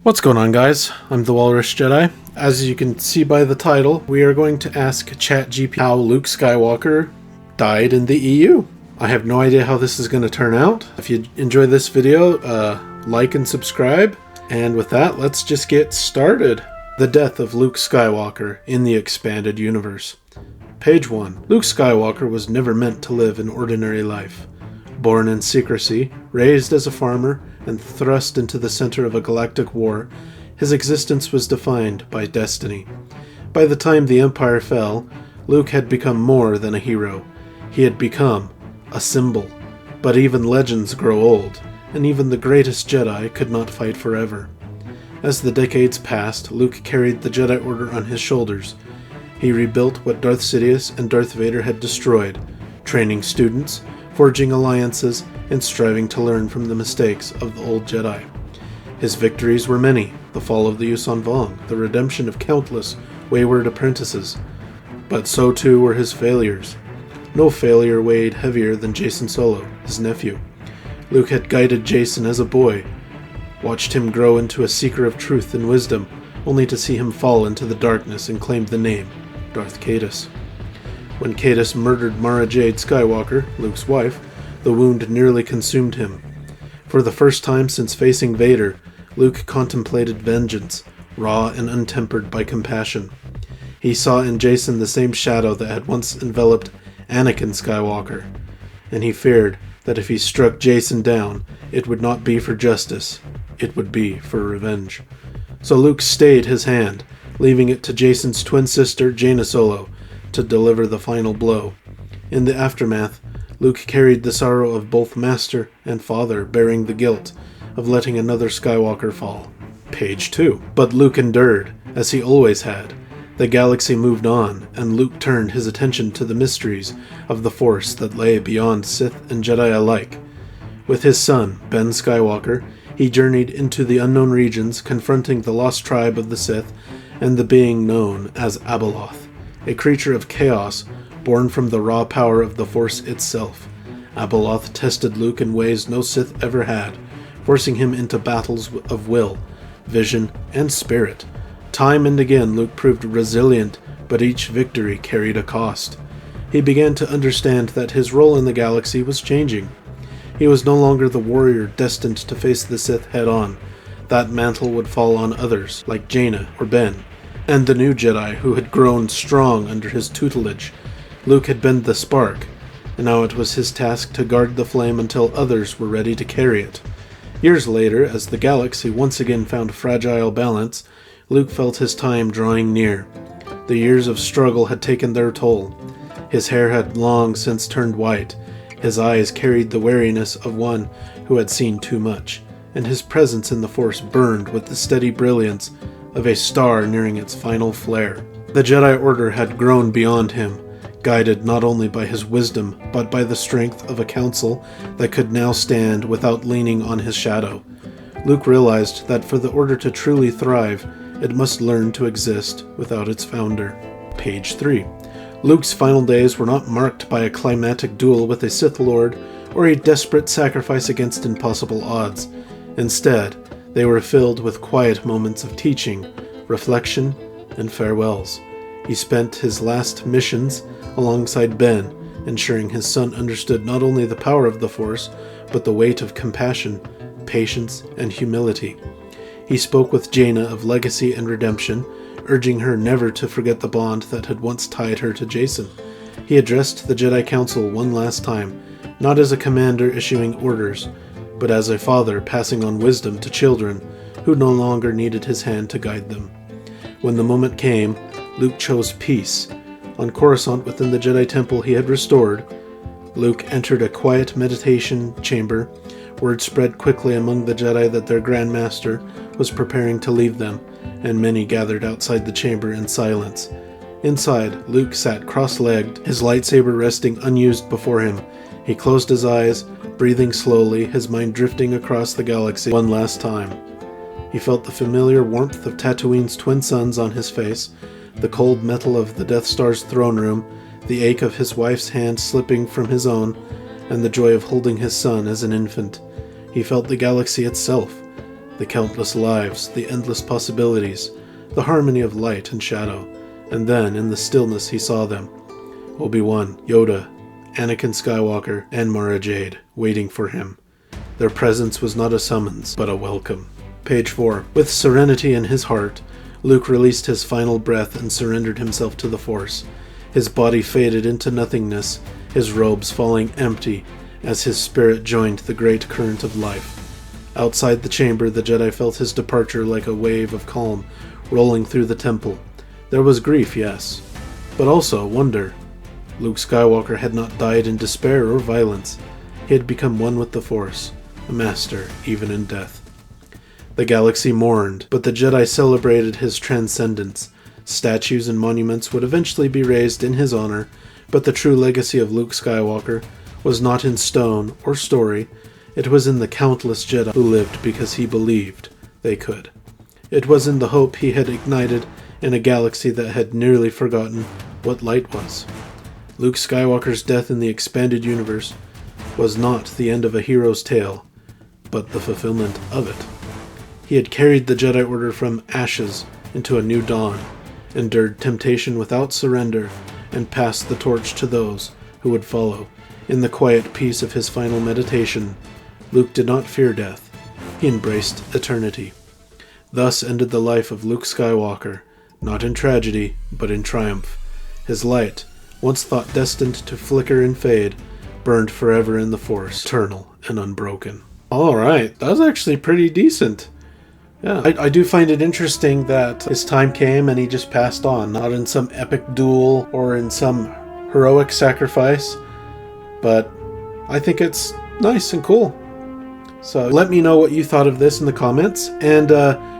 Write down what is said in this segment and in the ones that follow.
What's going on, guys? I'm the Walrus Jedi. As you can see by the title, we are going to ask ChatGPT how Luke Skywalker died in the EU. I have no idea how this is going to turn out. If you enjoy this video, like and subscribe. And with that, let's just get started. The death of Luke Skywalker in the expanded universe. Page 1. Luke Skywalker was never meant to live an ordinary life. Born in secrecy, raised as a farmer, and thrust into the center of a galactic war, his existence was defined by destiny. By the time the Empire fell, Luke had become more than a hero. He had become a symbol. But even legends grow old, and even the greatest Jedi could not fight forever. As the decades passed, Luke carried the Jedi Order on his shoulders. He rebuilt what Darth Sidious and Darth Vader had destroyed, training students, forging alliances, and striving to learn from the mistakes of the old Jedi. His victories were many: the fall of the Yuuzhan Vong, the redemption of countless wayward apprentices. But so too were his failures. No failure weighed heavier than Jacen Solo, his nephew. Luke had guided Jacen as a boy, watched him grow into a seeker of truth and wisdom, only to see him fall into the darkness and claim the name Darth Caedus. When Caedus murdered Mara Jade Skywalker, Luke's wife, the wound nearly consumed him. For the first time since facing Vader, Luke contemplated vengeance, raw and untempered by compassion. He saw in Jacen the same shadow that had once enveloped Anakin Skywalker, and he feared that if he struck Jacen down, it would not be for justice, it would be for revenge. So Luke stayed his hand, leaving it to Jacen's twin sister, Jaina Solo, to deliver the final blow. In the aftermath, Luke carried the sorrow of both master and father, bearing the guilt of letting another Skywalker fall. Page 2. But Luke endured, as he always had. The galaxy moved on, and Luke turned his attention to the mysteries of the Force that lay beyond Sith and Jedi alike. With his son, Ben Skywalker, he journeyed into the unknown regions, confronting the lost tribe of the Sith and the being known as Abeloth, a creature of chaos born from the raw power of the Force itself. Abeloth tested Luke in ways no Sith ever had, forcing him into battles of will, vision, and spirit. Time and again Luke proved resilient, but each victory carried a cost. He began to understand that his role in the galaxy was changing. He was no longer the warrior destined to face the Sith head-on. That mantle would fall on others, like Jaina or Ben, and the new Jedi who had grown strong under his tutelage. Luke had been the spark, and now it was his task to guard the flame until others were ready to carry it. Years later, as the galaxy once again found fragile balance, Luke felt his time drawing near. The years of struggle had taken their toll. His hair had long since turned white. His eyes carried the wariness of one who had seen too much, and his presence in the Force burned with the steady brilliance of a star nearing its final flare. The Jedi Order had grown beyond him, guided not only by his wisdom, but by the strength of a council that could now stand without leaning on his shadow. Luke realized that for the Order to truly thrive, it must learn to exist without its founder. Page 3. Luke's final days were not marked by a climactic duel with a Sith Lord or a desperate sacrifice against impossible odds. Instead, they were filled with quiet moments of teaching, reflection, and farewells. He spent his last missions alongside Ben, ensuring his son understood not only the power of the Force, but the weight of compassion, patience, and humility. He spoke with Jaina of legacy and redemption, urging her never to forget the bond that had once tied her to Jacen. He addressed the Jedi Council one last time, not as a commander issuing orders, but as a father passing on wisdom to children who no longer needed his hand to guide them. When the moment came, Luke chose peace. On Coruscant, within the Jedi Temple he had restored, Luke entered a quiet meditation chamber. Word spread quickly among the Jedi that their Grand Master was preparing to leave them, and many gathered outside the chamber in silence. Inside, Luke sat cross-legged, his lightsaber resting unused before him. He closed his eyes, breathing slowly, his mind drifting across the galaxy one last time. He felt the familiar warmth of Tatooine's twin suns on his face, the cold metal of the Death Star's throne room, the ache of his wife's hand slipping from his own, and the joy of holding his son as an infant. He felt the galaxy itself, The countless lives, the endless possibilities, the harmony of light and shadow. And then, in the stillness, he saw them. Obi-Wan, Yoda, Anakin Skywalker, and Mara Jade, waiting for him. Their presence was not a summons, but a welcome. Page 4. With serenity in his heart, Luke released his final breath and surrendered himself to the Force. His body faded into nothingness, his robes falling empty as his spirit joined the great current of life. Outside the chamber, the Jedi felt his departure like a wave of calm rolling through the temple. There was grief, yes, but also wonder. Luke Skywalker had not died in despair or violence. He had become one with the Force, a master even in death. The galaxy mourned, but the Jedi celebrated his transcendence. Statues and monuments would eventually be raised in his honor, but the true legacy of Luke Skywalker was not in stone or story. It was in the countless Jedi who lived because he believed they could. It was in the hope he had ignited in a galaxy that had nearly forgotten what light was. Luke Skywalker's death in the expanded universe was not the end of a hero's tale, but the fulfillment of it. He had carried the Jedi Order from ashes into a new dawn, endured temptation without surrender, and passed the torch to those who would follow. In the quiet peace of his final meditation, Luke did not fear death. He embraced eternity. Thus ended the life of Luke Skywalker, not in tragedy, but in triumph. His light, once thought destined to flicker and fade, burned forever in the Force, eternal and unbroken. Alright, that was actually pretty decent. Yeah, I do find it interesting that his time came and he just passed on, not in some epic duel or in some heroic sacrifice, but I think it's nice and cool. So let me know what you thought of this in the comments, and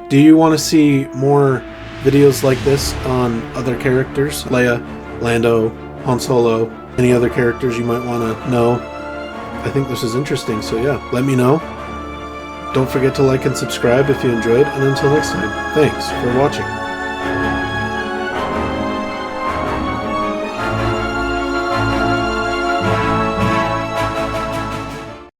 do you want to see more videos like this on other characters? Leia, Lando, Han Solo, any other characters you might want to know? I think this is interesting, so yeah, let me know. Don't forget to like and subscribe if you enjoyed, and until next time, thanks for watching.